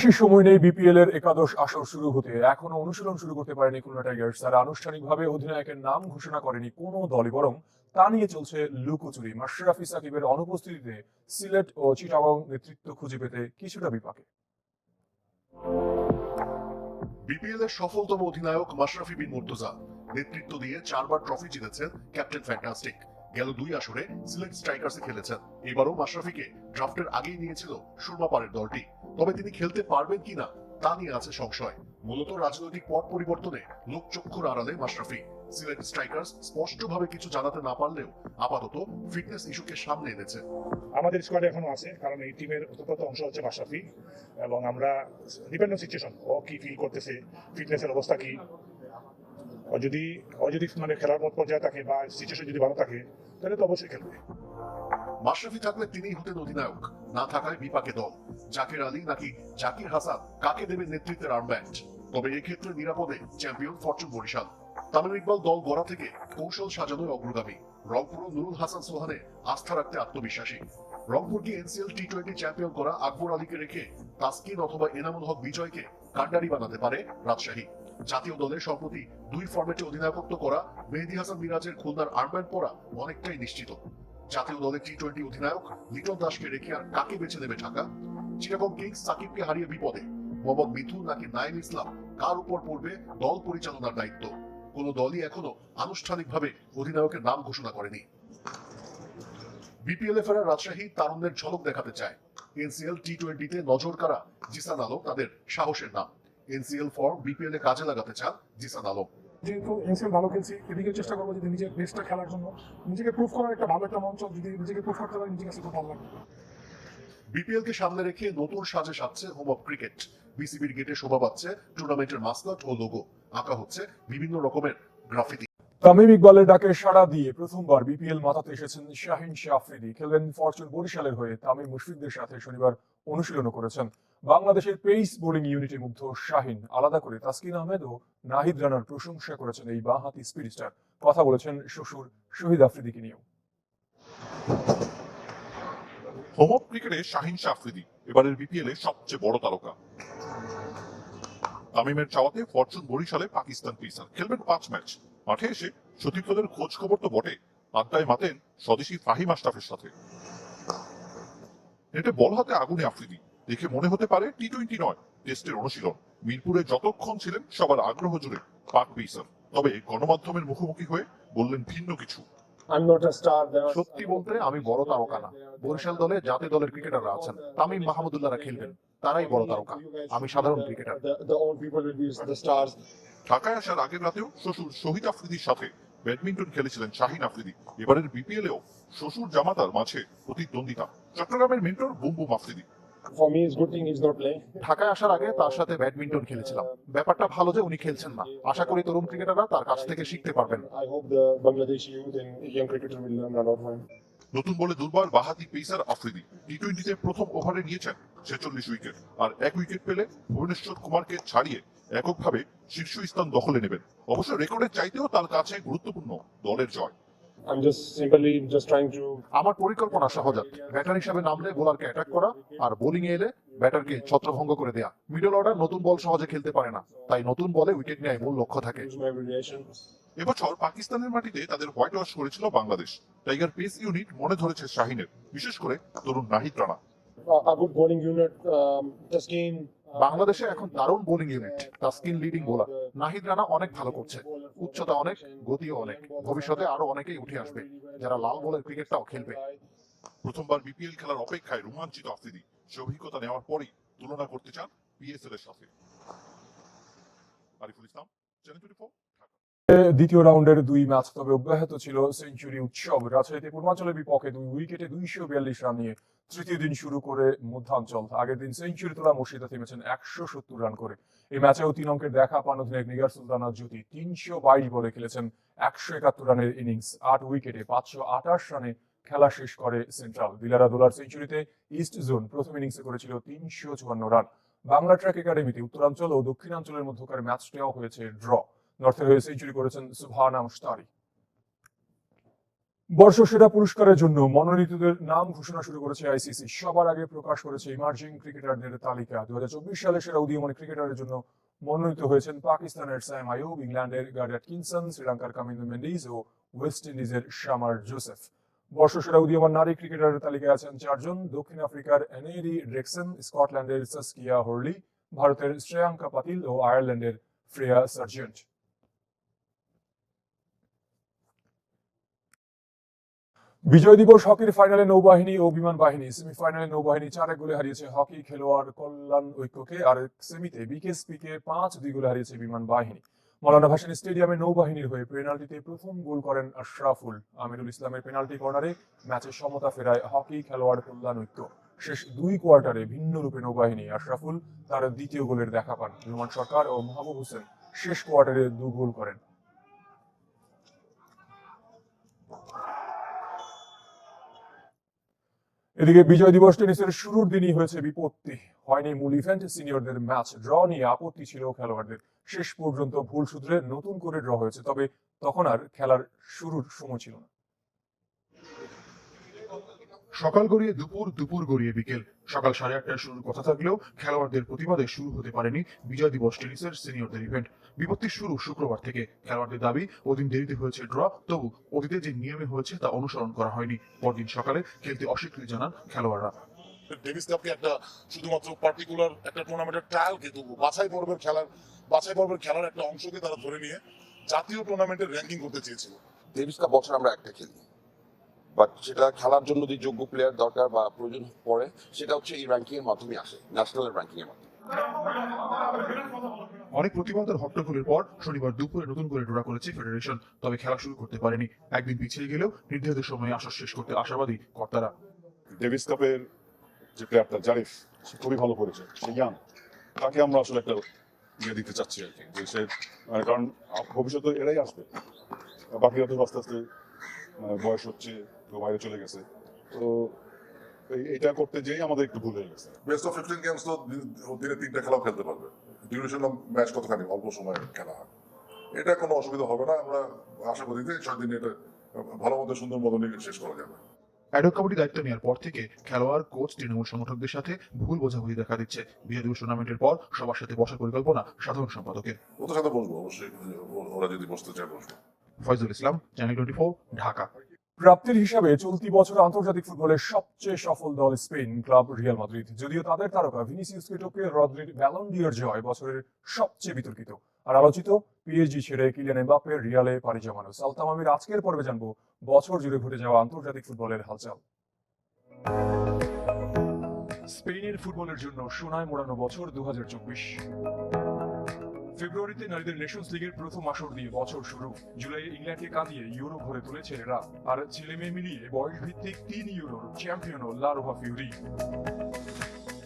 বেশি সময় নেই বিপিএল এর একাদশ আসর শুরু হতে। এখনো অনুশীলন শুরু করতে পারেনি খুলনা টাইগার্স। তারা আনুষ্ঠানিকভাবে অধিনায়কের নাম ঘোষণা করেনি কোনো দলই, বরং তা নিয়ে চলছে লুকোচুরি। মাশরাফি সাকিবের অনুপস্থিতিতে সিলেট ও চিটাগং নেতৃত্ব খুঁজে পেতে কিছুটা বিপাকে। বিপিএল এর সফলতম অধিনায়ক মাশরাফি বিন মুর্তজা নেতৃত্ব দিয়ে 4 বার ট্রফি জিতেছেন ক্যাপ্টেন ফ্যান্টাস্টিক। গেল 2 আসরে সিলেট স্ট্রাইকার্সে খেলেছেন। এবারও মাশরাফিকে ড্রাফটের আগেই নিয়েছিল সুরমা পাড়ের দলটি। তবে তিনি খেলতে পারবেন কিনা তা নিয়ে আছে সংশয়। মূলত রাজনৈতিক পট পরিবর্তনে লোকচক্ষুর আড়ালে মাশরাফি। সিলেট স্ট্রাইকার্স স্পষ্টভাবে কিছু জানাতে না পারলেও আপাতত ফিটনেস ইস্যুকে সামনে এনেছে। আমাদের স্কোয়াডে এখনো আছে, কারণ এই টিমের অতপ্রত অংশ হচ্ছে মাশরাফি, এবং আমরা ডিপেন্ডেন্ট সিচুয়েশন, ও কি ফিল করতেছে, ফিটনেসের অবস্থা কি, ও যদি মানে খেলার মত পর্যায়ে থাকে বা সিচুয়েশন যদি ভালো থাকে তাহলে তো অবশ্যই খেলবে। মাশরাফি থাকলে তিনিই হতেন অধিনায়ক, না থাকায় বিপাকে দল। জাকির আলী নাকি জাকির হাসান, কাকে দেবেন নেতৃত্বের আর্মব্যান্ড? তবে এক্ষেত্রে নিরাপদে চ্যাম্পিয়ন ফরচুন বরিশাল। তামিম ইকবাল দল গড়া থেকে কৌশল সাজানোয় অগ্রগামী। রংপুর নুরুল হাসান সোহানে আস্থা রাখতে আত্মবিশ্বাসী। রংপুরকে এনসিএল টি-20 চ্যাম্পিয়ন করা আকবর আলীকে রেখে তাসকিন অথবা এনামুল হক বিজয়কে কান্ডারি বানাতে পারে রাজশাহী। জাতীয় দলের সম্প্রতি 2 ফরম্যাটে অধিনায়কত্ব করা মেহেদী হাসান মিরাজের খুলনার আর্মব্যান্ড পরা অনেকটাই নিশ্চিত। জাতীয় দলের টি-20 অধিনায়ক লিটন দাসকে রেখে আর কাকে বেছে নেবে ঢাকা? চিটাগং কিংস সাকিবকে হারিয়ে বিপদে। মোহাম্মদ মিথুন নাকি নাইম ইসলাম, কার উপর পড়বে দল পরিচালনার দায়িত্ব? কোন দলই এখনো আনুষ্ঠানিকভাবে অধিনায়কের নাম ঘোষণা করেনি। বিপিএল এ ফেরা রাজশাহী তারুণ্যের ঝলক দেখাতে চায়। এনসিএল টি-20 তে নজর কাড়া জিসান আলম তাদের সাহসের নাম। এনসিএল ফর্ম বিপিএল এ কাজে লাগাতে চান জিসান আলম। যেহেতু এনসিএল ভালো খেলছি, এদিকে চেষ্টা করবো যদি নিজের বেস্টটা খেলার জন্য, নিজেকে প্রুভ করার একটা ভালো একটা মঞ্চ, যদি নিজেকে প্রুভ করতে পারি নিজের কাছে খুব ভালো লাগবে। বিপিএল কে সামনে রেখে নতুন সাজে সাজছে হোম অফ ক্রিকেট। বিসিবির গেটে শোভা পাচ্ছে টুর্নামেন্টের মাস্কট ও লোগো। আঁকা হচ্ছে বিভিন্ন রকমের গ্রাফিতি। তামিম ইকবালের ডাকে সাড়া দিয়ে প্রথমবার বিপিএল মাতাতে এসেছেন শাহিন শাহ আফ্রিদি। খেলবেন ফরচুন বরিশালের হয়ে। তামিম মুশফিকদের সাথে শনিবার অনুশীলনও করেছেন। বাংলাদেশের পেস বোলিং ইউনিটে মুগ্ধ শাহিন আলাদা করে তাসকিন আহমেদ ও নাহিদ রানার প্রশংসা করেছেন এই বাঁহাতি স্পিড স্টার। কথা বলেছেন শ্বশুর শহীদ আফ্রিদিকে নিয়েও। হোম অফ ক্রিকেটে শাহিন শাহ আফ্রিদি এবারের বিপিএল এ সবচেয়ে বড় তারকা। তামিমের চাওয়াতে ফরচুন বরিশালে পাকিস্তান পেসার খেলবেন 5 ম্যাচ। মাঠে এসে সতীর্থদের খোঁজ খবর তো বটে, আড্ডায় মাতেন স্বদেশী ফাহিম আশরাফের সাথে। নেটে বল হাতে আগুনে আফ্রিদি, দেখে মনে হতে পারে টি-20 নয়, টেস্টের অনুশীলন। মিরপুরে যতক্ষণ ছিলেন সবার আগ্রহ জুড়ে পাক পেসার। তবে গণমাধ্যমের মুখোমুখি হয়ে বললেন ভিন্ন কিছু। সত্যি বলতে আমি বড় তারকা না। বরিশাল দলে জাতীয় দলের ক্রিকেটাররা আছেন, তামিম মাহমুদুল্লাহরা খেলবেন, তারাই বড় তারকা। আমি সাধারণ ক্রিকেটার। ঢাকায় আসার আগের রাতেও শ্বশুর শহীদ আফ্রিদির সাথে ব্যাডমিন্টন খেলেছিলেন শাহিন আফ্রিদি। এবারের বিপিএল এও শ্বশুর জামাতার মাঝে প্রতিদ্বন্দ্বিতা। চট্টগ্রামের মেন্টর বুম বুম আফ্রিদি। ঢাকায় আসার আগে তার সাথে ব্যাডমিন্টন খেলেছিলাম। ব্যাপারটা ভালো যে উনি খেলছেন না। আশা করি তরুণ ক্রিকেটাররা তার কাছ থেকে শিখতে পারবেন। নতুন বলে দুর্বার বাঁহাতি পেসার আফ্রিদি টি-20 প্রথম ওভারে নিয়েছেন 46 উইকেট, আর 1 উইকেট পেলে ভুবনেশ্বর কুমারকে ছাড়িয়ে এককভাবে শীর্ষ স্থান দখলে নেবেন। অবশ্য রেকর্ডের চাইতেও তার কাছে গুরুত্বপূর্ণ দলের জয়। আমার পরিকল্পনা সহজাত। ব্যাটার হিসেবে নামলে বোলারকে অ্যাটাক করা, আর বোলিং এ এলে ব্যাটারকে ছত্রভঙ্গ করে দেয়া। মিডল অর্ডার নতুন বল সহজে খেলতে পারে না, তাই নতুন বলে উইকেট নেয় মূল লক্ষ্য থাকে। এবছর পাকিস্তানের মাটিতে তাদের হোয়াইট ওয়াশ করেছিল বাংলাদেশ। টাইগার পেস ইউনিট মনে ধরেছে শাহিনের, বিশেষ করে তরুণ নাহিদ রানা। বাংলাদেশে এখন দারুণ bowling unit. Taskin leading bowler, Nahid Rana অনেক ভালো করছে। উচ্চতা অনেক, গতিও অনেক। ভবিষ্যতে আরো অনেকেই উঠে আসবে যারা লাল বলের ক্রিকেটটাও খেলবে। প্রথমবার বিপিএল খেলার অপেক্ষায় রোমাঞ্চিত আফ্রিদি। সে অভিজ্ঞতা নেওয়ার পরেই তুলনা করতে চান পিএসএল এর সাথে। আরিফুল ইসলাম, চ্যানেল 24, ঢাকা। দ্বিতীয় রাউন্ডের 2 ম্যাচ তবে অব্যাহত ছিল সেঞ্চুরি উৎসব। রাজশাহীতে পূর্বাঞ্চলের বিপক্ষে 2 উইকেটে 242 রান নিয়ে তৃতীয় দিন শুরু করে মধ্যাঞ্চল। আগের দিন সেঞ্চুরি তোলা মুর্শিদা থেমেছেন 170 রান করে। এই ম্যাচেও 3 অঙ্কের দেখা পান অধিনায়ক নিগার সুলতানা জ্যোতি। 322 বলে খেলেছেন 171 রানের ইনিংস। 8 উইকেটে 528 রানে খেলা শেষ করে সেন্ট্রাল। দিলারা দোলার সেঞ্চুরিতে ইস্ট জোন প্রথম ইনিংসে করেছিল 354 রান। বাংলা ট্র্যাক একাডেমিতে উত্তরাঞ্চল ও দক্ষিণাঞ্চলের মধ্যকার ম্যাচটাও হয়েছে ড্র। নর্থের হয়ে সেঞ্চুরি করেছেন সুবহানা মুশতারি। বর্ষসেরা পুরস্কারের জন্য মনোনীতদের নাম ঘোষণা শুরু করেছে আইসিসি। সবার আগে প্রকাশ করেছে ইমার্জিং ক্রিকেটারদের তালিকা। 2024 সালে সেরা উদীয়মান ক্রিকেটারের জন্য মনোনীত হয়েছেন পাকিস্তানের স্যাম আইয়ুব, ইংল্যান্ডের গার্ড অ্যাটকিনসন, শ্রীলঙ্কার কামিন্দু মেন্ডিস ও ওয়েস্ট ইন্ডিজের শামার জোসেফ। বর্ষসেরা উদীয়মান নারী ক্রিকেটারের তালিকায় আছেন 4 জন: দক্ষিণ আফ্রিকার অ্যানেরি রেক্সন, স্কটল্যান্ডের সাস্কিয়া হরলি, ভারতের শ্রেয়াঙ্কা পাতিল ও আয়ারল্যান্ডের ফ্রেয়া সার্জেন্ট। বিজয় দিবস হকির ফাইনালে নৌবাহিনী ও বিমান বাহিনী। সেমিফাইনালে নৌবাহিনী 4-1 গোলে হারিয়েছে হকি খেলোয়াড় কল্যাণ ঐক্যকে, আর সেমিতে বিকেএসপিকে 5-2 গোলে হারিয়েছে বিমান বাহিনী। মৌলানা ভাসানী স্টেডিয়ামে নৌবাহিনীর হয়ে পেনাল্টিতে প্রথম গোল করেন আশরাফুল। আমিরুল ইসলামের পেনাল্টি কর্নারে ম্যাচে সমতা ফেরায় হকি খেলোয়াড় কল্যাণ ঐক্য। শেষ 2 কোয়ার্টারে ভিন্ন রূপে নৌবাহিনী। আশরাফুল তার দ্বিতীয় গোলের দেখা পান। রুমান সরকার ও মাহবুব হোসেন শেষ কোয়ার্টারে 2 গোল করেন। এদিকে বিজয় দিবস টেনিসের শুরুর দিনই হয়েছে বিপত্তি। হয়নি মূল ইভেন্ট, সিনিয়রদের ম্যাচ। ড্র নিয়ে আপত্তি ছিল খেলোয়াড়দের। শেষ পর্যন্ত ভুল শুধরে নতুন করে ড্র হয়েছে, তবে তখন আর খেলার শুরুর সময় ছিল না। সকাল গড়িয়ে দুপুর, দুপুর গড়িয়ে বিকেল। সকাল 8:30টায় শুরুর কথা থাকলেও খেলোয়াড়দের প্রতিবাদে শুরু হতে পারেনি বিজয় দিবস টেনিসের সিনিয়রদের ইভেন্ট। বিপত্তির শুরু শুক্রবার থেকে। খেলোয়াড়দের দাবি ওদিন দেরিতে হয়েছে ড্র, তবু অতীতে যে নিয়মে হয়েছে তা অনুসরণ করা হয়নি। পরদিন সকালে খেলতে অস্বীকৃতি জানান খেলোয়াড়রা। ডেভিস কাপকে একটা শুধুমাত্র পার্টিকুলার একটা টুর্নামেন্টের ট্রায়াল কিন্তু বাছাই পর্বের খেলার একটা অংশকে তারা ধরে নিয়ে জাতীয় টুর্নামেন্টের র্যাঙ্কিং করতে চেয়েছিল। ডেভিস কাপ বছর আমরা একটা খেলি, বাট সেটা খেলার জন্য যে যোগ্য প্লেয়ার দরকার বা প্রয়োজন পড়ে সেটা হচ্ছে এই র্যাঙ্কিং এর মাধ্যমে আসে, ন্যাশনাল র্যাঙ্কিং এর মাধ্যমে। অনেক প্রতিবাদ আর হট্টগোলের পর শনিবার দুপুরে নতুন করে ড্র করেছে ফেডারেশন, তবে খেলা শুরু করতে পারেনি। একদিন পিছিয়ে গেলেও নির্ধারিত সময়ে আসর শেষ করতে আশাবাদী কর্তারা। ডেভিস কাপের যে প্লেয়ারটা জারিফ, সে খুবই ভালো করেছে, সে ইয়াং, তাকে আমরা আসলে একটা ইয়ে দিতে চাচ্ছি আর কি, যে সে কারণ ভবিষ্যতে এরাই আসবে, বাকিরা তো আস্তে আস্তে বয়স হচ্ছে, তো বাইরে চলে গেছে, তো এটা করতে যেই আমাদের একটু ভুল হয়ে গেছে। বেস্ট অফ 15 গেমস তো দিনে 3টা খেলাও খেলতে পারবে। ডিউরেশন অফ ম্যাচ কতখানি, অল্প সময় খেলা হয়, এটা কোনো অসুবিধা হবে না। আমরা আশা করি যে 6 দিনে এটা ভালো মতো সুন্দর মতো নিয়ে শেষ করা যাবে। অ্যাডহক কমিটি দায়িত্ব নেওয়ার পর থেকে খেলোয়াড়, কোচ, তৃণমূল সংগঠকদের সাথে ভুল বোঝাবুঝি দেখা দিচ্ছে। বিজয় দিবস টুর্নামেন্টের পর সবার সাথে বসার পরিকল্পনা সাধারণ সম্পাদকের। ওদের সাথে বসবো অবশ্যই, ওরা যদি বসতে চায় বসবো। ফয়জুল ইসলাম, চ্যানেল 24, ঢাকা। প্রাপ্তির হিসাবে চলতি বছর আন্তর্জাতিক ফুটবলের সবচেয়ে সফল দল স্পেন ক্লাব রিয়াল মাদ্রিদ। যদিও তাদের তারকা ভিনিসিয়াসকে টপকে রদ্রির ব্যালন ডি'র জয় বছরের সবচেয়ে বিতর্কিত আর আলোচিত পিএসজি ছেড়ে কিলিয়ান এমবাপ্পের রিয়ালে পাড়ি জমানো। সালতামামির আজকের পর্বে জানবো বছর জুড়ে ঘটে যাওয়া আন্তর্জাতিক ফুটবলের হালচাল। স্পেনের ফুটবলের জন্য সোনায় মোড়ানো বছর 2024। ফেব্রুয়ারিতে নারীদের নেশনস লিগের প্রথম আসর দিয়ে বছর শুরু। জুলাইয়ে ইংল্যান্ডকে কাঁদিয়ে ইউরো ঘরে তুলে ছেলেরা, আর ছেলে মেয়ে মিলিয়ে বয়স ভিত্তিক 3 ইউরোর চ্যাম্পিয়ন লা রোহা ফিউরি।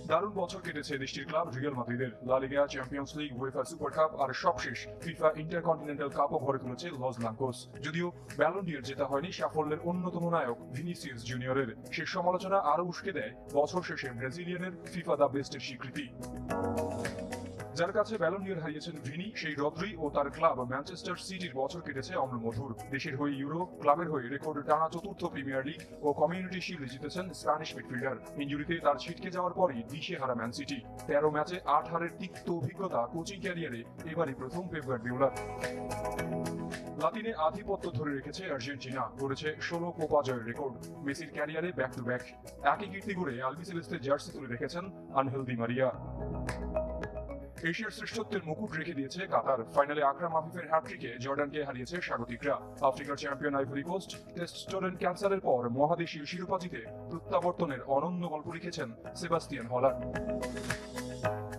দারুণ বছর কেটেছে দেশটির ক্লাব রিয়াল মাদ্রিদের। La Liga, Champions League, UEFA Super Cup আর সবশেষ ফিফা ইন্টারকন্টিনেন্টাল কাপও ঘরে তুলেছে লস ব্লাঙ্কোস। যদিও ব্যালন ডি'র জেতা হয়নি সাফল্যের অন্যতম নায়ক ভিনিসিয়াস জুনিয়রের। সে সমালোচনা আরো উস্কে দেয় বছর শেষে ব্রাজিলিয়ানের ফিফা দ্য বেস্টের স্বীকৃতি। যার কাছে ব্যালন ডি'র হারিয়েছেন ভিনি, সেই রদ্রি ও তার ক্লাব ম্যানচেস্টার সিটির বছর কেটেছে অম্লমধুর। দেশের হয়ে ইউরো, ক্লাবের হয়ে রেকর্ড টানা 4র্থ প্রিমিয়ার লিগ ও কমিউনিটি শিল্ড জিতেছেন স্প্যানিশ মিডফিল্ডার। ইনজুরিতে তার ছিটকে যাওয়ার পরই দিশে হারা ম্যান সিটি। 13 ম্যাচে 8 হারের তিক্ত অভিজ্ঞতা কোচিং ক্যারিয়ারে এবারই প্রথম পেপ গার্দিওলার। লাতিনে আধিপত্য ধরে রেখেছে আর্জেন্টিনা, গড়েছে 16 কোপা জয়ের রেকর্ড। মেসির ক্যারিয়ারে ব্যাক টু ব্যাক। একই কীর্তি গড়ে আলবিসেলেস্তে জার্সি তুলে রেখেছেন আনহেল দি মারিয়া। এশিয়ার শ্রেষ্ঠত্বের মুকুট রেখে দিয়েছে কাতার। ফাইনালে আকরাম আফিফের হ্যাটট্রিকে জর্ডানকে হারিয়েছে স্বাগতিকরা। আফ্রিকার চ্যাম্পিয়ন আইভরি কোস্ট টেস্টোস্টেরন ক্যান্সারের পর মহাদেশীয় শিরোপা জিতে প্রত্যাবর্তনের অনন্য গল্প লিখেছেন সেবাস্তিয়ান হলার।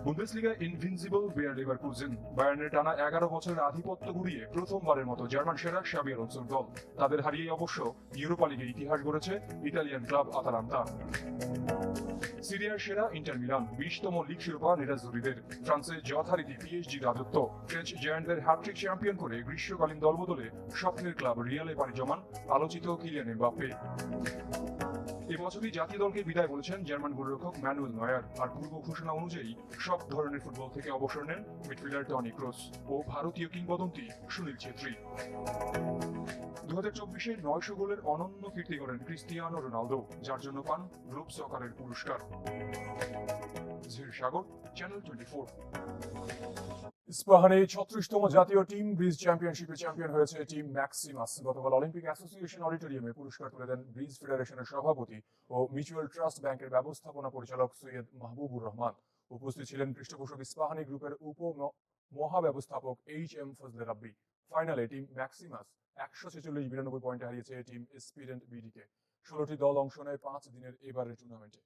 Bundesliga invincible Bayer Leverkusen. বায়ার্নের টানা 11 বছরের আধিপত্য গুড়িয়ে প্রথমবারের মতো জার্মান সেরা শাবি আলোনসোর দল। তাদের হারিয়ে অবশ্য ইউরোপা লিগে ইতিহাস গড়েছে ইতালিয়ান ক্লাব আতালান্তা। সিরিয়ার সেরা ইন্টার মিলান, 20তম লিগ শিরোপা নেরাজ্জুরিদের। ফ্রান্সে যথারীতি পিএসজি রাজত্ব। ফ্রেঞ্চ জায়ান্টদের হ্যাটট্রিক চ্যাম্পিয়ন করে গ্রীষ্মকালীন দলবদলে স্বপ্নের ক্লাব রিয়ালে পাড়ি জমান আলোচিত কিলিয়ান এমবাপ্পে। এই বছরই জাতীয় দলকে বিদায় বলেছেন জার্মান গোলরক্ষক ম্যানুয়েল নয়ার। আর পূর্ব ঘোষণা অনুযায়ী সব ধরনের ফুটবল থেকে অবসর নেন মিডফিল্ডার টনি ক্রোস ও ভারতীয় কিংবদন্তি সুনীল ছেত্রী। 2024-এ 900 গোলের অনন্য কীর্তি করেন ক্রিস্টিয়ানো রোনালদো, যার জন্য পান গ্লোব সকারের পুরস্কার। ঝির সাগর, চ্যানেল 24। ইস্পাহানে 36তম জাতীয় টিম ব্রিজ চ্যাম্পিয়নশিপে চ্যাম্পিয়ন হয়েছে টিম ম্যাক্সিমাস। গতকাল অলিম্পিক অ্যাসোসিয়েশন অডিটোরিয়ামে পুরস্কার তুলে দেন ব্রিজ ফেডারেশনের সভাপতি ও মিউচুয়াল ট্রাস্ট ব্যাংকের ব্যবস্থাপনা পরিচালক সৈয়দ মাহবুবুর রহমান। উপস্থিত ছিলেন পৃষ্ঠপোষক ইস্পাহানি গ্রুপের মহাব্যবস্থাপক HM ফজলে রাব্বি। ফাইনালে টিম ম্যাক্সিমাস 146-92 পয়েন্টে হারিয়েছে টিম স্পিডেন্ট বিডিকে। 16টি দল অংশ নেয় 5 দিনের এবারের টুর্নামেন্টে।